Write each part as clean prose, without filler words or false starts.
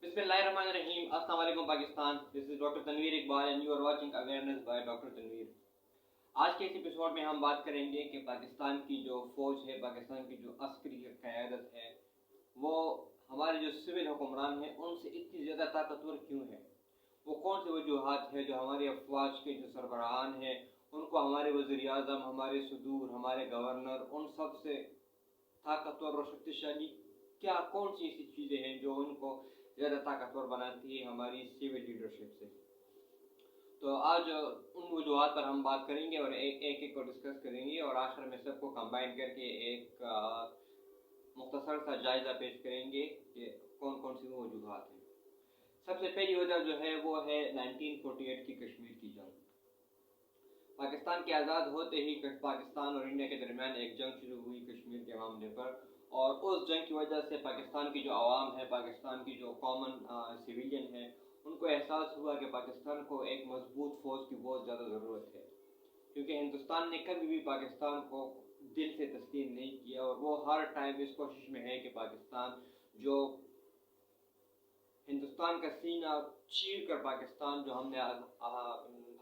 Bismillahirrahmanirrahim. Assalamualaikum Pakistan. This is Dr. Tanveer Iqbal and you are watching Awareness by Dr. Tanveer. آج کے اس episode میں ہم بات کریں گے کہ پاکستان کی جو فوج ہے، پاکستان کی جو عسکری قیادت ہے، وہ ہمارے جو سول حکمران ہیں ان سے اتنی زیادہ طاقتور کیوں ہے؟ وہ کون سے وجوہات ہیں جو ہمارے افواج کے جو سربراہان ہیں ان کو ہمارے وزیر اعظم، ہمارے صدور، ہمارے گورنر ان سب سے طاقتور اور شکتیشالی کون سی ایسی چیزیں ہیں جو ان کو زیادہ طاقتور بناتی ہے ہماری سول لیڈرشپ سے؟ تو آج ان وجوہات پر ہم بات کریں گے اور ایک کو ڈسکس کریں گے اور آخر میں سب کو کمبائن کر کے ایک مختصر سا جائزہ پیش کریں گے کہ کون کون سی وہ وجوہات ہیں۔ سب سے پہلی وجہ جو ہے وہ ہے 1948 کی کشمیر کی جنگ۔ پاکستان کے آزاد ہوتے ہی پاکستان اور انڈیا کے درمیان ایک جنگ شروع ہوئی کشمیر کے معاملے پر، اور اس جنگ کی وجہ سے پاکستان کی جو عوام ہے، پاکستان کی جو کامن سویلین ہے، ان کو احساس ہوا کہ پاکستان کو ایک مضبوط فوج کی بہت زیادہ ضرورت ہے، کیونکہ ہندوستان نے کبھی بھی پاکستان کو دل سے تسلیم نہیں کیا اور وہ ہر ٹائم اس کوشش میں ہے کہ پاکستان جو ہندوستان کا سینہ چیر کر پاکستان جو ہم نے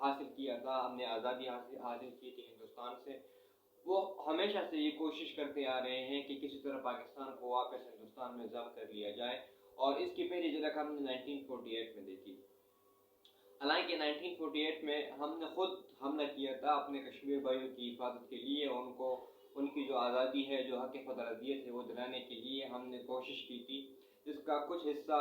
حاصل کیا تھا، ہم نے آزادی حاصل کی تھی ہندوستان سے، وہ ہمیشہ سے یہ کوشش کرتے آ رہے ہیں کہ کسی طرح پاکستان کو واپس ہندوستان میں ضم کر لیا جائے، اور اس کی پہلی جھلک ہم نے 1948 میں دیکھی۔ حالانکہ 1948 میں ہم نے خود حملہ کیا تھا اپنے کشمیر بھائیوں کی حفاظت کے لیے، ان کی جو آزادی ہے، جو حق خود ارادیت ہے وہ دلانے کے لیے ہم نے کوشش کی تھی، جس کا کچھ حصہ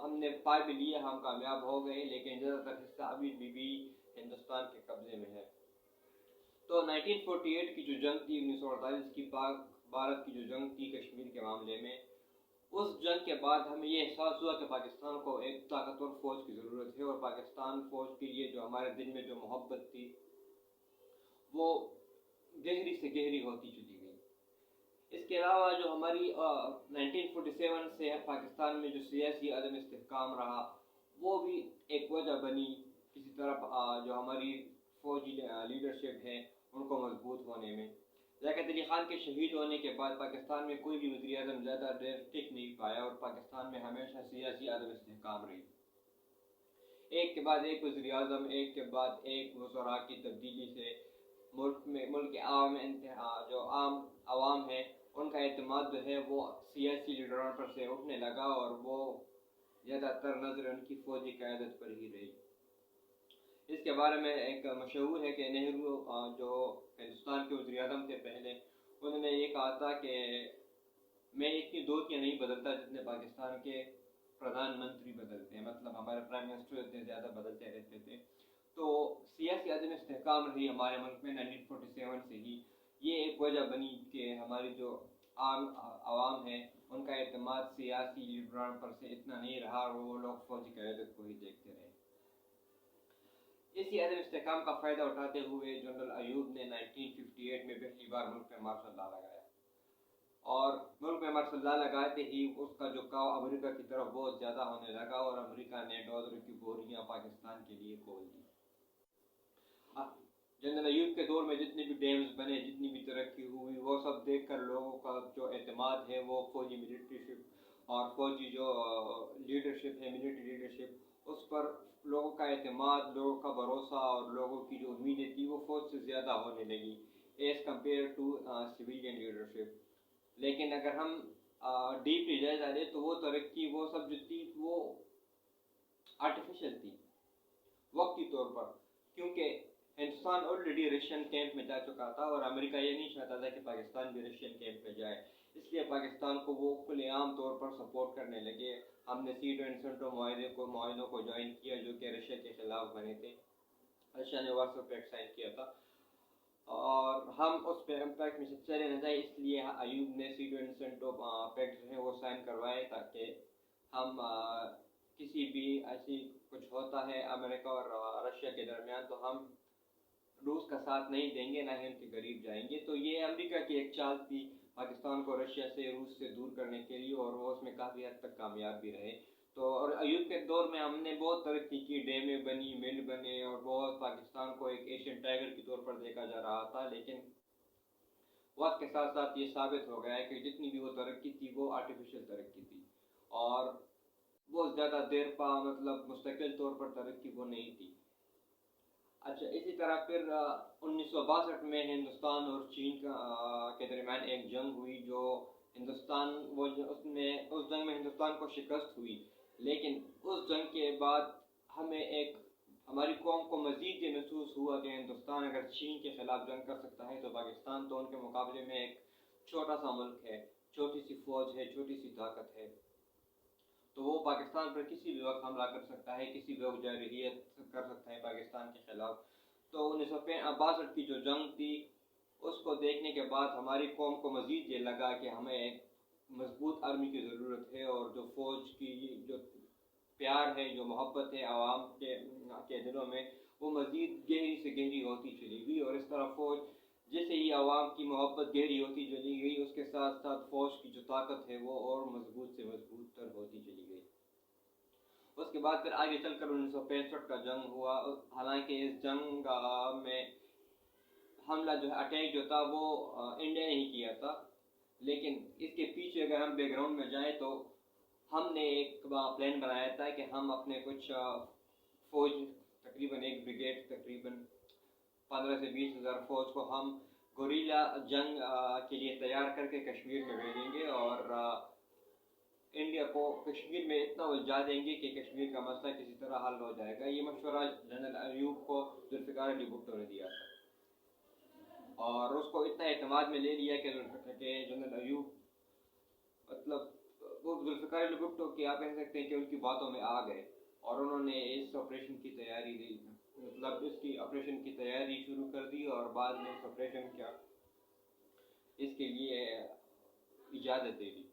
ہم نے پا بھی لیا، ہم کامیاب ہو گئے، لیکن زیادہ تر حصہ ابھی بھی ہندوستان کے قبضے میں ہے۔ تو 1948 کی جو جنگ تھی، 1948 کی پاک بھارت کی جو جنگ تھی کشمیر کے معاملے میں، اس جنگ کے بعد ہمیں یہ احساس ہوا کہ پاکستان کو ایک طاقتور فوج کی ضرورت ہے، اور پاکستان فوج کے لیے جو ہمارے دل میں جو محبت تھی وہ گہری سے گہری ہوتی چلی گئی۔ اس کے علاوہ جو ہماری 1947 سے پاکستان میں جو سیاسی عدم استحکام رہا، وہ بھی ایک وجہ بنی کسی طرح جو ہماری فوجی لیڈرشپ ہے ان کو مضبوط ہونے میں۔ لیاقت علی خان کے شہید ہونے کے بعد پاکستان میں کوئی بھی وزیر اعظم زیادہ دیر ٹک نہیں پایا، اور پاکستان میں ہمیشہ سیاسی عدم استحکام رہی۔ ایک کے بعد ایک وزیر اعظم، ایک کے بعد ایک وزراء کی تبدیلی سے ملک کے عام عوام ہے ان کا اعتماد جو ہے وہ سیاسی لیڈروں پر سے اٹھنے لگا، اور وہ زیادہ تر نظر ان کی فوجی قیادت پر ہی رہی۔ اس کے بارے میں ایک مشہور ہے کہ نہرو جو ہندوستان کے وزیر اعظم تھے پہلے، انہوں نے یہ کہا تھا کہ میں اتنی دوتیاں نہیں بدلتا جتنے پاکستان کے پردھان منتری بدلتے ہیں، مطلب ہمارے پرائم منسٹر اتنے زیادہ بدلتے رہتے تھے۔ تو سیاسی عدم استحکام رہی ہمارے ملک میں 1947 سے ہی، یہ ایک وجہ بنی کہ ہماری جو عام عوام ہے ان کا اعتماد سیاسی لیڈران پر سے اتنا نہیں رہا، اور وہ لوگ فوجی قیادت کو ہی دیکھتے رہے۔ اسی عدم استحکام کا فائدہ اٹھاتے ہوئے جنرل ایوب نے 1958 میں پہلی بار ملک میں مارشل لا لگایا، اور ملک میں مارشل لا لگاتے ہی اس کا جھکاؤ امریکہ کی طرف بہت زیادہ ہونے لگا، اور امریکہ نے ڈالر کی بوریاں پاکستان کے لیے کھول دی۔ جنرل ایوب کے دور میں جتنے بھی ڈیمز بنے، جتنی بھی ترقی ہوئی، وہ سب دیکھ کر لوگوں کا جو اعتماد ہے وہ فوجی ملٹریشپ اور فوجی جو لیڈرشپ ہے، ملٹری لیڈرشپ، اس پر لوگوں کا اعتماد، لوگوں کا بھروسہ اور لوگوں کی جو امیدیں تھی وہ فوج سے زیادہ ہونے لگی as compared to civilian leadership. لیکن اگر ہم ڈیپلی جائزہ لیں تو وہ ترقی، وہ سب جو تھی وہ آرٹیفیشل تھی وقتی طور پر، کیونکہ ہندوستان آلریڈی رشین کیمپ میں جا چکا تھا، اور امریکہ یہ نہیں چاہتا تھا کہ پاکستان بھی رشین کیمپ میں جائے، اس لیے پاکستان کو وہ کھلے عام طور پر سپورٹ کرنے لگے۔ ہم نے سیٹو معاہدوں کو جوائن کیا جو کہ رشیا کے خلاف بنے تھے، رشیا نے وارسو پیکٹ سائن کیا تھا، اور ہم اس پہ امپیکٹ میں سے چلے نہ جائے، اس لیے ایوب نے سیٹو پیکٹ جو ہے وہ سائن کروائے تاکہ ہم کسی بھی ایسی کچھ ہوتا ہے امریکہ اور رشیا کے درمیان تو ہم روس کا ساتھ نہیں دیں گے، نہ ہی ان کے قریب جائیں گے۔ تو یہ امریکہ کی ایک چال تھی پاکستان کو رشیا سے، روس سے دور کرنے کے لیے، اور وہ اس میں کافی حد تک کامیاب بھی رہے۔ تو اور ایوب کے دور میں ہم نے بہت ترقی کی، ڈیمیں بنی، مل بنے، اور بہت پاکستان کو ایک ایشین ٹائگر کے طور پر دیکھا جا رہا تھا، لیکن وقت کے ساتھ ساتھ یہ ثابت ہو گیا ہے کہ جتنی بھی وہ ترقی تھی وہ آرٹیفیشل ترقی تھی، اور وہ زیادہ دیر پا مطلب مستقل طور پر ترقی وہ نہیں تھی۔ اچھا، اسی طرح پھر 1962 میں ہندوستان اور چین کے درمیان ایک جنگ ہوئی، جو ہندوستان اس جنگ میں ہندوستان کو شکست ہوئی، لیکن اس جنگ کے بعد ہماری قوم کو مزید یہ محسوس ہوا کہ ہندوستان اگر چین کے خلاف جنگ کر سکتا ہے تو پاکستان تو ان کے مقابلے میں ایک چھوٹا سا ملک ہے، چھوٹی سی فوج ہے، چھوٹی سی طاقت ہے، تو وہ پاکستان پر کسی بھی وقت حملہ کر سکتا ہے، کسی بھی وقت جارحیت کر سکتا ہے پاکستان کے خلاف۔ تو 1962 کی جو جنگ تھی، اس کو دیکھنے کے بعد ہماری قوم کو مزید یہ لگا کہ ہمیں ایک مضبوط آرمی کی ضرورت ہے، اور جو فوج کی جو پیار ہے، جو محبت ہے عوام کے دلوں میں، وہ مزید گہری سے گہری ہوتی چلی گئی، اور اس طرح فوج جیسے ہی عوام کی محبت گہری ہوتی چلی گئی، اس کے ساتھ ساتھ فوج کی جو طاقت ہے وہ اور مضبوط سے مضبوط تر ہوتی چلی گئی۔ اس کے بعد پھر آگے چل کر 1965 کا جنگ ہوا، حالانکہ اس جنگ میں حملہ جو ہے اٹیک جو تھا وہ انڈیا نے ہی کیا تھا، لیکن اس کے پیچھے اگر ہم بیک گراؤنڈ میں جائیں تو ہم نے ایک پلان بنایا تھا کہ ہم اپنے کچھ فوج تقریباً ایک بریگیڈ تقریباً 15 سے 20 ہزار فوج کو ہم گوریلا جنگ کے لیے تیار کر کے کشمیر میں بھیجیں گے، اور انڈیا کو کشمیر میں اتنا الجھا دیں گے کہ کشمیر کا مسئلہ کسی طرح حل ہو جائے گا۔ یہ مشورہ جنرل ایوب کو ذوالفقار علی بھٹو نے دیا تھا، اور اس کو اتنا اعتماد میں لے لیا کہ جنرل ایوب مطلب وہ ذوالفقار علی بھٹو کی آپ کہہ سکتے ہیں کہ ان کی باتوں میں آ گئے، اور انہوں نے اس آپریشن کی تیاری دی، مطلب اس کی آپریشن کی تیاری شروع کر دی، اور بعد میں اس آپریشن کیا اس کے لیے اجازت دے دی۔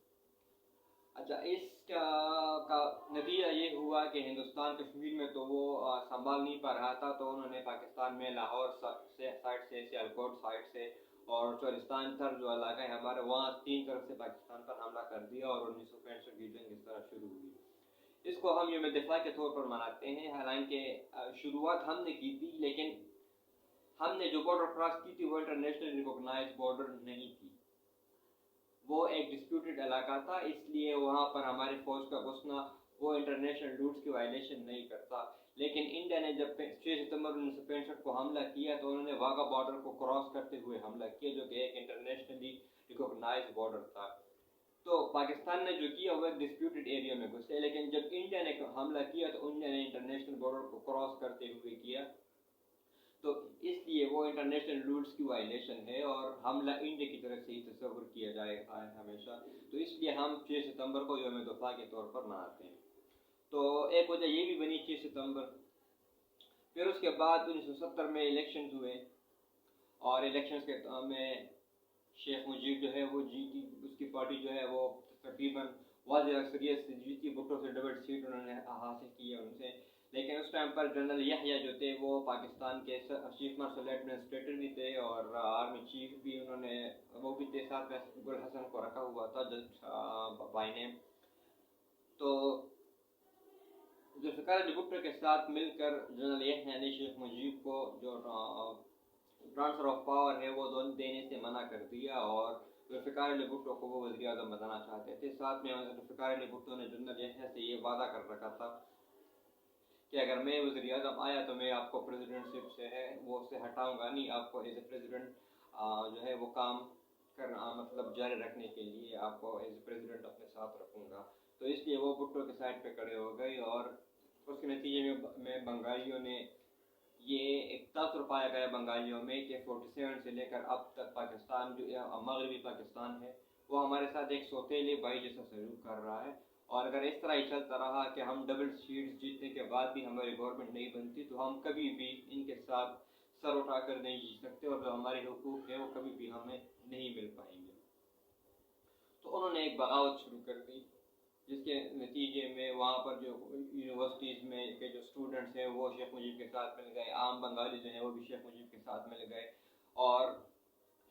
اچھا، اس کا نتیجہ یہ ہوا کہ ہندوستان کشمیر میں تو وہ سنبھال نہیں پا رہا تھا، تو انہوں نے پاکستان میں لاہور سائڈ سے، سیالکوٹ سائڈ سے، اور چولستان تر جو علاقہ ہے ہمارا، وہاں 3 طرف سے پاکستان پر حملہ کر دیا، اور 1965 کی جنگ اس طرح شروع ہوئی۔ اس کو ہم یوم دفاع کے طور پر مناتے ہیں، حالانکہ شروعات ہم نے کی تھی، لیکن ہم نے جو بارڈر کراس کی تھی وہ انٹرنیشنل ریکوگنائز بارڈر نہیں تھی، وہ ایک ڈسپیوٹڈ علاقہ تھا، اس لیے وہاں پر ہماری فوج کا گھسنا وہ انٹرنیشنل روٹس کی وائلیشن نہیں کرتا۔ لیکن انڈیا نے جب 6 ستمبر 1965 کو حملہ کیا تو انہوں نے واگا بارڈر کو کراس کرتے ہوئے حملہ کیا، جو کہ ایک انٹرنیشنلی ریکوگنائز بارڈر تھا۔ تو پاکستان نے جو کیا وہ ایک ڈسپیوٹڈ ایریا میں گھسے، لیکن جب انڈیا نے حملہ کیا تو انڈیا نے انٹرنیشنل بارڈر کو کراس کرتے ہوئے کیا، تو اس لیے وہ انٹرنیشنل رولز کی وائلیشن ہے، اور حملہ انڈیا کی طرف سے ہی تصور کیا جائے گا ہمیشہ، تو اس لیے ہم 6 ستمبر کو یوم دفاع کے طور پر مناتے ہیں۔ تو ایک وجہ یہ بھی بنی 6 ستمبر۔ پھر اس کے بعد 1970 میں الیکشنز ہوئے، اور الیکشنز کے میں شیخ مجیب جو ہے وہ جیتی، اس کی پارٹی جو ہے وہ تقریباً واضح اکثریت سے جیتی، بھٹو سے ڈبل سیٹ انہوں نے حاصل کی ہے ان سے، لیکن اس ٹائم پر جنرل یحییٰ جو تھے وہ پاکستان کے چیف مارشل ایڈمنسٹریٹر بھی تھے، اور آرمی چیف بھی وہ بھی تھے، ساتھ میں گل حسن کو رکھا ہوا تھا جج بائی نیم۔ تو ذوالفقار علی بھٹو کے ساتھ مل کر جنرل یحییٰ نے شیخ مجیب کو جو ٹرانسفر آف پاور ہے وہ دینے سے منع کر دیا، اور ذوالفقار علی بھٹو کو وہ وزیر اعظم بنانا چاہتے تھے۔ ساتھ میں ذوالفقار علی بھٹو نے جنرل یحییٰ سے یہ وعدہ کر رکھا تھا کہ اگر میں وزیر اعظم آیا تو میں آپ کو پریزیڈنٹ شپ سے ہے وہ سے ہٹاؤں گا نہیں، آپ کو ایز اے پریزیڈنٹ جو ہے وہ کام کرنا مطلب جاری رکھنے کے لیے آپ کو ایز اے پریزیڈنٹ اپنے ساتھ رکھوں گا۔ تو اس لیے وہ بھٹو کے سائڈ پہ کھڑے ہو گئے، اور اس کے نتیجے میں بنگالیوں نے یہ ایک تاثر پایا گیا بنگالیوں میں کہ 47 سے لے کر اب تک پاکستان جو مغربی پاکستان ہے وہ ہمارے ساتھ ایک سوتیلے بھائی جیسا سلوک کر رہا ہے، اور اگر اس طرح ہی چلتا رہا کہ ہم ڈبل سیٹس جیتنے کے بعد بھی ہماری گورنمنٹ نہیں بنتی تو ہم کبھی بھی ان کے ساتھ سر اٹھا کر نہیں جیت سکتے، اور جو ہمارے حقوق ہیں وہ کبھی بھی ہمیں نہیں مل پائیں گے۔ تو انہوں نے ایک بغاوت شروع کر دی، جس کے نتیجے میں وہاں پر جو یونیورسٹیز میں کے جو اسٹوڈنٹس ہیں وہ شیخ مجیب کے ساتھ مل گئے، عام بنگالی جو ہیں وہ بھی شیخ مجیب کے ساتھ مل گئے، اور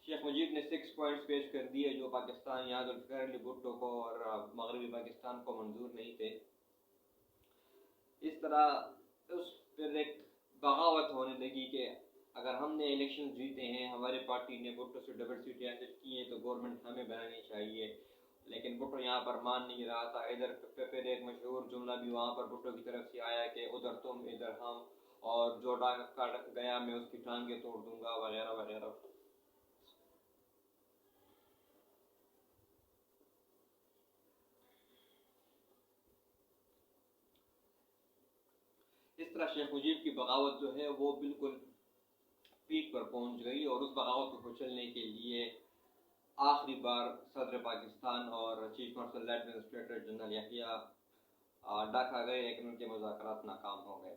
شیخ مجیب نے 6 پوائنٹس پیش کر دیے جو پاکستان یا ذوالفقار علی بھٹو کو اور مغربی پاکستان کو منظور نہیں تھے۔ اس طرح پھر ایک بغاوت ہونے لگی کہ اگر ہم نے الیکشن جیتے ہیں، ہماری پارٹی نے بھٹو سے ڈبل سیٹیں حاصل کی ہیں تو گورنمنٹ ہمیں بنانی چاہیے، لیکن بھٹو یہاں پر مان نہیں رہا تھا. ادھر پھر ایک مشہور جملہ بھی وہاں پر بھٹو کی طرف سے آیا کہ ادھر تم ادھر ہم، اور جو ڈانگ کاٹ گیا میں اس کی ٹانگیں توڑ دوں گا وغیرہ وغیرہ. اس طرح شیخ مجیب کی بغاوت جو ہے وہ بالکل پیک پر پہنچ گئی، اور اس بغاوت کو کچلنے کے لیے آخری بار صدر پاکستان اور چیف مارشل ایڈمنسٹریٹر جنرل یحییٰ ڈھاکہ گئے، لیکن ان کے مذاکرات ناکام ہو گئے.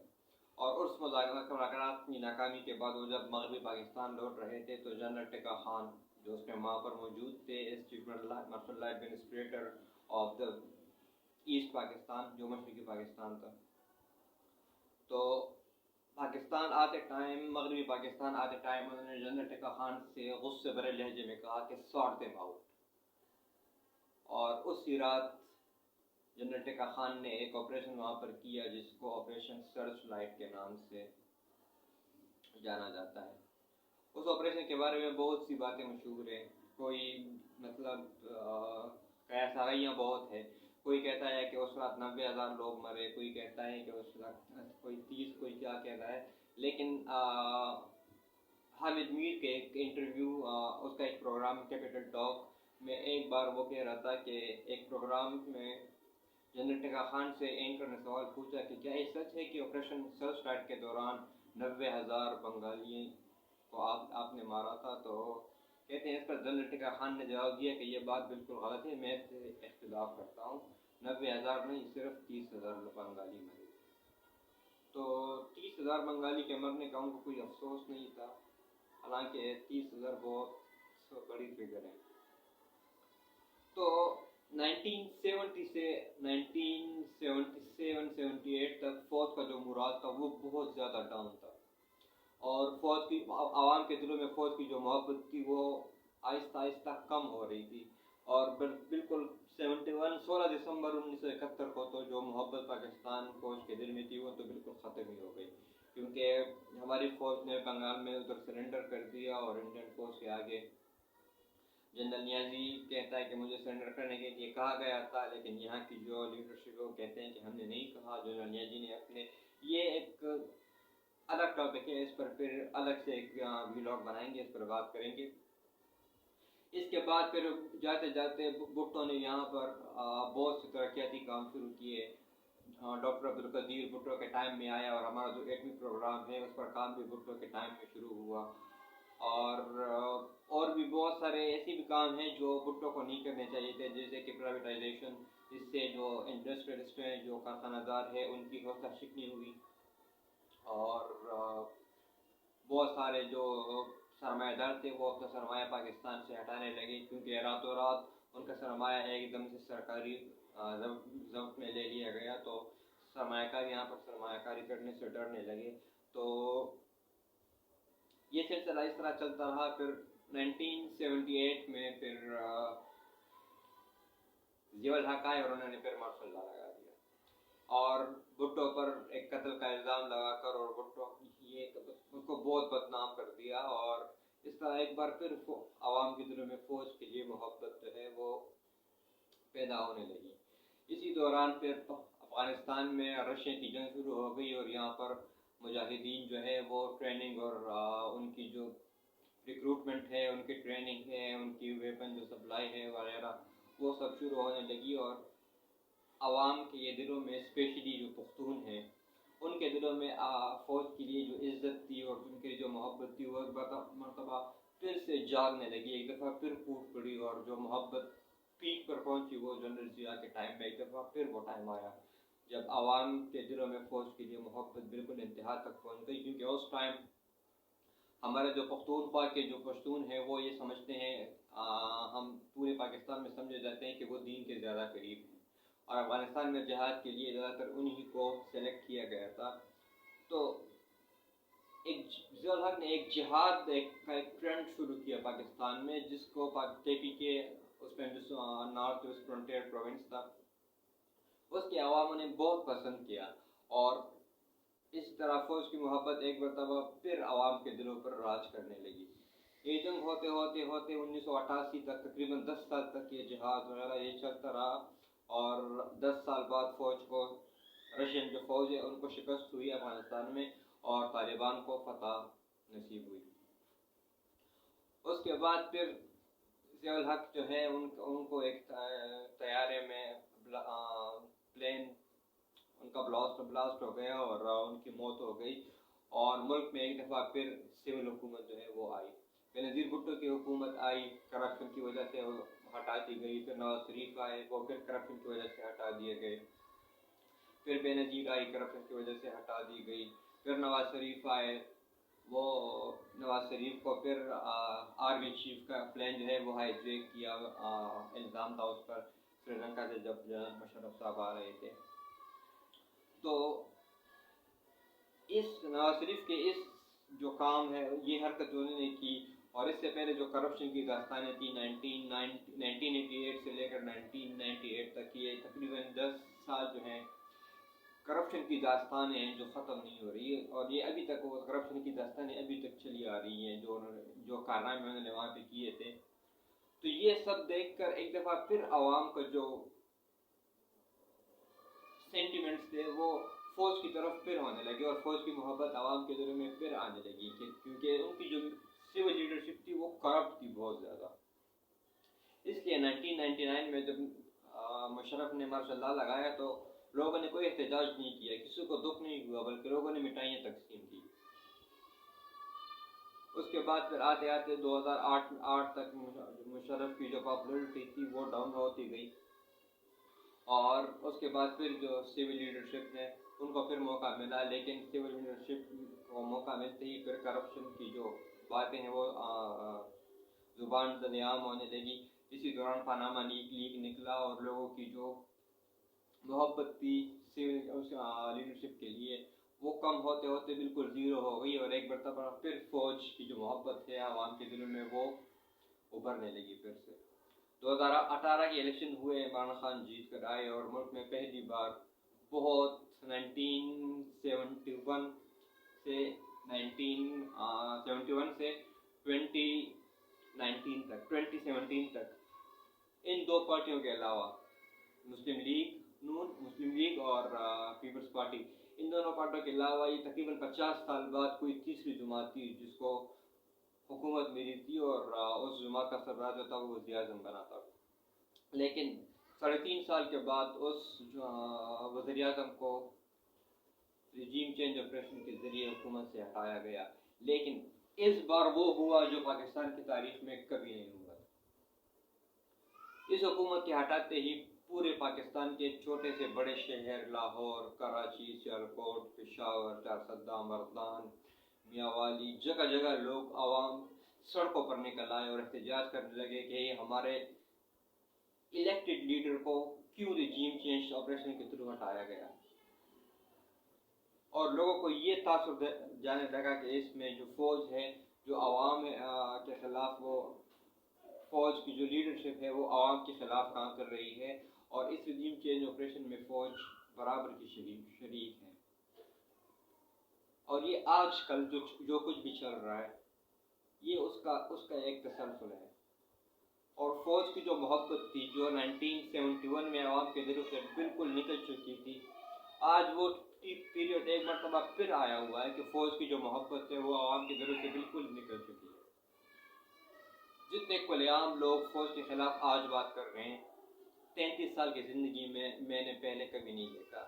اور اس مذاکرات کی ناکامی کے بعد وہ جب مغربی پاکستان لوٹ رہے تھے تو جنرل ٹکا خان جو اس میں وہاں پر موجود تھے as chief martial administrator of the East Pakistan, جو مشرقی پاکستان تھا، تو پاکستان آتے ٹائم، مغربی پاکستان آتے ٹائم انہوں نے جنرل ٹکا خان سے غصے بھرے لہجے میں کہا کہ سارٹ دیم آؤٹ. اور اسی رات جنرل ٹکا خان نے ایک آپریشن وہاں پر کیا جس کو آپریشن سرچ لائٹ کے نام سے جانا جاتا ہے. اس آپریشن کے بارے میں بہت سی باتیں مشہور ہیں. کوئی مطلب قیاساریاں بہت ہے. کوئی کہتا ہے کہ اس رات 90,000 لوگ مرے، کوئی کہتا ہے کہ اس رات کوئی 30، کوئی کیا کہہ رہا ہے. لیکن حامد میر کے ایک انٹرویو، اس کا ایک پروگرام کیپٹل ٹاک میں ایک بار وہ کہہ رہا تھا کہ ایک پروگرام میں جنرل ٹکا خان سے اینکر نے سوال پوچھا کہ کیا یہ سچ ہے کہ آپریشن سرچ لائٹ کے دوران 90,000 بنگالی کو آپ نے مارا تھا؟ تو کہتے ہیں اس پر جنرل ٹکا خان نے جواب دیا کہ یہ بات بالکل غلط ہے، میں اس سے اختلاف کرتا ہوں، 90,000 نہیں، صرف 30,000 بنگالی مرے. تو 30,000 بنگالی کے مرنے کا ان کو کوئی افسوس نہیں تھا، حالانکہ 30,000 بہت بڑی فگر ہے. تو 1970 سے 1977-78 تک فوج کا جو مراد تھا وہ بہت زیادہ ڈاؤن تھا، اور فوج کی عوام کے دلوں میں فوج کی جو محبت تھی وہ آہستہ آہستہ کم ہو رہی تھی. اور بالکل 16 دسمبر 1971 کو تو جو محبت پاکستان فوج کے دل میں تھی وہ تو بالکل ختم ہی ہو گئی، کیونکہ ہماری فوج نے بنگال میں ادھر سرنڈر کر دیا. اور انڈین فوج کے آگے جنرل نیازی کہتا ہے کہ مجھے سرنڈر کرنے کے لیے کہا گیا تھا، لیکن یہاں کی جو لیڈرشپ وہ کہتے ہیں کہ ہم نے نہیں کہا. جنرل نیازی نے اپنے، یہ ایک الگ ٹاپک ہے، اس پر پھر الگ سے ایک ویلاگ بنائیں گے، اس پر بات کریں گے. اس کے بعد پھر جاتے جاتے بھٹو نے یہاں پر بہت سے ترقیاتی کام شروع کیے. ڈاکٹر عبدالقدیر بھٹو کے ٹائم میں آیا، اور ہمارا جو ایٹمی پروگرام ہے اس پر کام بھی بھٹو کے ٹائم میں شروع ہوا. اور بھی بہت سارے ایسے بھی کام ہیں جو بھٹو کو نہیں کرنے چاہیے تھے، جیسے کہ پرائیویٹائزیشن، اس سے جو انڈسٹریلسٹ ہیں، جو کارخانہ دار ہے، ان کی حوصلہ شکنی ہوئی. اور بہت سارے جو سرمایہ دار تھے وہ اپنا سرمایہ پاکستان سے ہٹانے لگے، کیونکہ راتوں رات ان کا سرمایہ ایک دم سے سرکاری ضبط میں لے لیا گیا، تو سرمایہ کار یہاں پر سرمایہ کاری کرنے سے ڈرنے لگے. تو یہ سلسلہ اس طرح چلتا رہا. پھر 1978 میں پھر ضیاء الحق آئے اور انہوں نے پھر مارشل لا لگا دیا، اور بھٹو پر ایک قتل کا الزام لگا کر، اور بھٹو اس کو بہت بدنام کر دیا. اور اس طرح ایک بار پھر عوام کے دلوں میں فوج کے لیے محبت جو ہے وہ پیدا ہونے لگی. اسی دوران پھر افغانستان میں رشین کی جنگ شروع ہو گئی، اور یہاں پر مجاہدین جو ہے وہ ٹریننگ اور ان کی جو ریکروٹمنٹ ہے، ان کی ٹریننگ ہے، ان کی ویپن جو سپلائی ہے وغیرہ، وہ سب شروع ہونے لگی. اور عوام کے یہ دلوں میں، اسپیشلی جو پختون ہیں، ان کے دلوں میں فوج کے لیے جو عزت تھی اور ان کی جو محبت تھی وہ ایک مرتبہ پھر سے جاگنے لگی، ایک دفعہ پھر پھوٹ پڑی. اور جو محبت پیک پر پہنچی وہ جنرل ضیاء کے ٹائم میں ایک دفعہ پھر وہ ٹائم آیا جب عوام کے دلوں میں فوج کے لیے محبت بالکل انتہا تک پہنچ گئی. کیونکہ اس ٹائم ہمارے جو پختونخوا کے جو پشتون ہیں وہ یہ سمجھتے ہیں، ہم پورے پاکستان میں سمجھے جاتے ہیں کہ وہ دین کے زیادہ قریب ہیں، اور افغانستان میں جہاد کے لیے زیادہ تر انہی کو سلیکٹ کیا گیا تھا. تو ضیاء الحق نے ایک جہاد کا ایک ٹرینڈ شروع کیا پاکستان میں، جس کو کے پی کے، اس میں نارتھ ویسٹ فرنٹیئر پروونس تھا، اس کے عوام نے بہت پسند کیا. اور اس طرح فوج کی محبت ایک مرتبہ پھر عوام کے دلوں پر راج کرنے لگی. یہ جنگ ہوتے ہوتے 1988 تک تقریباً 10 سال تک یہ جہاد وغیرہ یہ چلتا رہا، اور 10 سال بعد فوج کو، رشین جو فوج ہے ان کو شکست ہوئی افغانستان میں، اور طالبان کو فتح نصیب ہوئی۔ اس کے بعد پھر ضیاء الحق جو ہے ان کو ایک طیارے میں پلین ان کا بلاسٹ ہو گیا اور ان کی موت ہو گئی، اور ملک میں ایک دفعہ پھر سول حکومت جو ہے وہ آئی۔ بینظیر بھٹو کی حکومت آئی، کرپشن کی وجہ سے وہ ہٹا دی گئی، پھر نواز شریف آئے، وہ پھر کرپشن کی وجہ سے ہٹا دیے گئے، پھر بے نظیر آئی، کرپشن کی وجہ سے ہٹا دی گئی، پھر نواز شریف آئے، وہ نواز شریف کو پھر آرمی چیف کا پلان جو ہے وہ ہائی جیک کیا، الزام تھا اس پر سری لنکا سے جب مشرف صاحب آ رہے تھے۔ تو اس نواز شریف کے اس جو کام ہے یہ حرکت انہوں نے کی، اور اس سے پہلے جو کرپشن کی داستانیں تھیں 1988 سے لے کر 1998 تک، یہ تقریباً 10 سال جو ہیں کرپشن کی داستانیں ہیں جو ختم نہیں ہو رہی ہے، اور یہ ابھی تک وہ کرپشن کی داستانیں ابھی تک چلی آ رہی ہیں جو کارنامے انہوں نے وہاں پہ کیے تھے۔ تو یہ سب دیکھ کر ایک دفعہ پھر عوام کا جو سینٹیمنٹس تھے وہ فوج کی طرف پھر ہونے لگے، اور فوج کی محبت عوام کے دلوں میں پھر آنے لگی، کیونکہ ان کی جو سول لیڈرشپ تھی وہ کرپٹ تھی بہت زیادہ۔ اس لیے 1999 میں جب مشرف نے مارشل لا لگایا تو لوگوں نے کوئی احتجاج نہیں کیا، کسی کو دکھ نہیں ہوا، بلکہ لوگوں نے مٹھائیاں تقسیم کی۔ اس کے بعد پھر آتے آتے 2008 تک مشرف کی جو پاپولرٹی تھی وہ ڈاؤن ہوتی گئی، اور اس کے بعد پھر جو سول لیڈرشپ نے ان کو پھر موقع ملا، لیکن سول لیڈرشپ کو موقع ملتے ہی پھر کرپشن کی جو باتیں ہیں وہ زبان زدیام ہونے لگی۔ اسی دوران پاناما لیک نکلا، اور لوگوں کی جو محبت تھی سول لیڈرشپ کے لیے وہ کم ہوتے ہوتے بالکل زیرو ہو گئی، اور ایک مرتبہ پھر فوج کی جو محبت ہے عوام کے دلوں میں وہ ابھرنے لگی پھر سے۔ 2018 کے الیکشن ہوئے، عمران خان جیت کر آئے، اور ملک میں پہلی بار بہت 1971 سے 2017 تک ان دو پارٹیوں کے علاوہ مسلم لیگ اور پیپلز پارٹی، ان دونوں پارٹیوں کے علاوہ یہ تقریباً 50 سال بعد کوئی تیسری جماعت تھی جس کو حکومت ملی تھی، اور اس جماعت کا سربراہ جو تھا وہ وزیر اعظم بنا تھا۔ لیکن 3.5 سال کے بعد اس وزیر اعظم کو رجیم چینج آپریشن کے ذریعے حکومت سے ہٹایا گیا، لیکن اس بار وہ ہوا جو پاکستان کی تاریخ میں کبھی نہیں ہوا۔ اس حکومت کے ہٹاتے ہی پورے پاکستان کے چھوٹے سے بڑے شہر، لاہور، کراچی، سیالکوٹ، پشاور، چارسدہ، مردان، میاوالی، جگہ جگہ لوگ عوام سڑکوں پر نکل آئے اور احتجاج کرنے لگے کہ ہمارے الیکٹڈ لیڈر کو کیوں رجیم چینج آپریشن کے تھرو ہٹایا گیا، اور لوگوں کو یہ تاثر جانے لگا کہ اس میں جو فوج ہے جو عوام کے خلاف، وہ فوج کی جو لیڈرشپ ہے وہ عوام کے خلاف کام کر رہی ہے، اور اس رجیم چینج آپریشن میں فوج برابر کی شریک ہے۔ اور یہ آج کل جو کچھ بھی چل رہا ہے یہ اس کا ایک تسلسل ہے، اور فوج کی جو محبت تھی جو 1971 میں عوام کے دلوں سے بالکل نکل چکی تھی، آج وہ پیریڈ ایک مرتبہ پھر آیا ہوا ہے کہ فوج کی جو محبت ہے وہ عوام کے دلوں سے بالکل نکل چکی ہے۔ جتنے کھلے عام لوگ فوج کے خلاف آج بات کر رہے ہیں، 33 سال کی زندگی میں نے پہلے کبھی نہیں دیکھا۔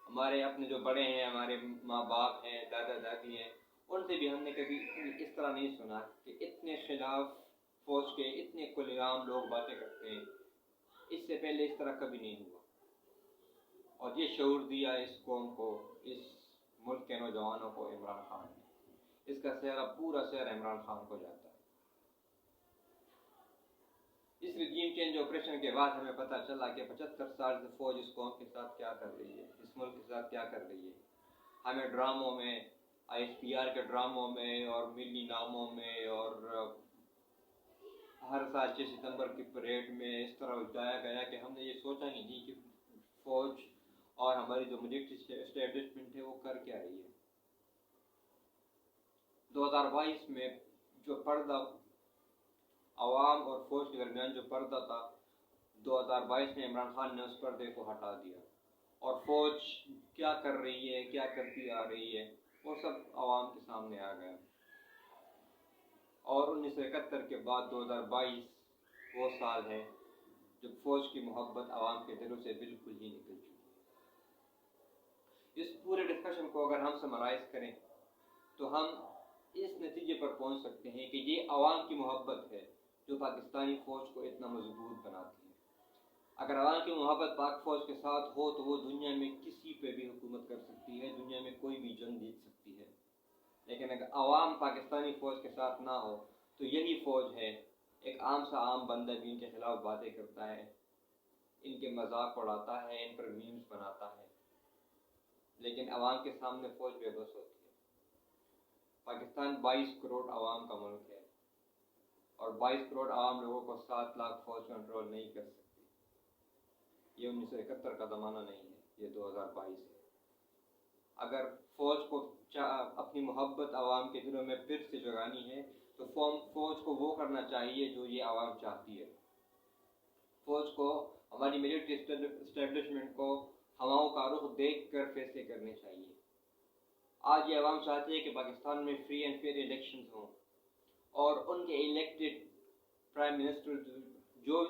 ہمارے اپنے جو بڑے ہیں، ہمارے ماں باپ ہیں، دادا دادی ہیں، ان سے بھی ہم نے کبھی اس طرح نہیں سنا کہ اتنے خلاف فوج کے اتنے کھلے عام لوگ باتیں کرتے ہیں۔ اس سے پہلے اس طرح کبھی نہیں ہوا، اور یہ شعور دیا اس قوم کو، اس ملک کے نوجوانوں کو عمران خان نے۔ اس کا سہرا پورا سہرا عمران خان کو جاتا ہے۔ اس رجیم چینج آپریشن کے بعد ہمیں پتہ چلا کہ 75 سال سے فوج اس قوم کے ساتھ کیا کر رہی ہے، اس ملک کے ساتھ کیا کر رہی ہے۔ ہمیں ڈراموں میں، ISPR کے ڈراموں میں اور ملی ناموں میں اور ہر سال 6 ستمبر کی پریڈ میں اس طرح اٹھایا گیا کہ ہم نے یہ سوچا نہیں تھی کہ فوج اور ہماری جو ملٹری اسٹیبلشمنٹ ہے وہ کر کیا رہی ہے۔ 2022 میں جو پردہ عوام اور فوج کے درمیان جو پردہ تھا 2022 میں عمران خان نے اس پردے کو ہٹا دیا، اور فوج کیا کر رہی ہے، کیا کرتی آ رہی ہے، وہ سب عوام کے سامنے آ گیا۔ اور 1971 کے بعد 2022 وہ سال ہے جب فوج کی محبت عوام کے دلوں سے بالکل ہی نکل چکی۔ اس پورے ڈسکشن کو اگر ہم سمرائز کریں تو ہم اس نتیجے پر پہنچ سکتے ہیں کہ یہ عوام کی محبت ہے جو پاکستانی فوج کو اتنا مضبوط بناتی ہے۔ اگر عوام کی محبت پاک فوج کے ساتھ ہو تو وہ دنیا میں کسی پہ بھی حکومت کر سکتی ہے، دنیا میں کوئی بھی جنگ جیت سکتی ہے۔ لیکن اگر عوام پاکستانی فوج کے ساتھ نہ ہو تو یہی فوج ہے، ایک عام سا عام بندہ بھی ان کے خلاف باتیں کرتا ہے، ان کے مذاق اڑاتا ہے، ان پر میمز بناتا ہے، لیکن عوام کے سامنے فوج بے بس ہوتی ہے۔ پاکستان 22 کروڑ عوام کا ملک ہے، اور 22 کروڑ عوام لوگوں کو 7 لاکھ فوج کنٹرول نہیں کر سکتی۔ یہ 1971 کا زمانہ نہیں ہے، یہ 2022 ہے۔ اگر فوج کو اپنی محبت عوام کے دلوں میں پھر سے جگانی ہے تو فوج کو وہ کرنا چاہیے جو یہ عوام چاہتی ہے۔ فوج کو ہماری ملٹری اسٹیبلشمنٹ کو ہواؤں کا رخ دیکھ کر فیصلے کرنے چاہیے۔ آج یہ عوام چاہتی ہے کہ پاکستان میں فری اینڈ فیئر الیکشنز ہوں، اور ان کے الیکٹڈ پرائم منسٹر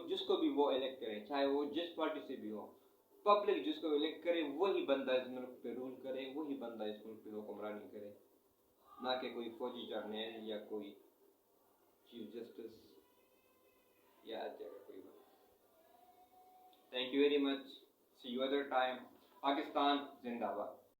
جس کو بھی وہ الیکٹ کریں، چاہے وہ جس پارٹی سے بھی ہو، پبلک جس کو الیکٹ کرے وہی بندہ اس ملک پہ رول کرے، وہی بندہ اس ملک پہ حکمرانی کرے، نہ کہ کوئی فوجی جرنیل یا کوئی چیف جسٹس یا کوئی بندہ۔ Thank you very much, see you other time. Pakistan زندہ باد۔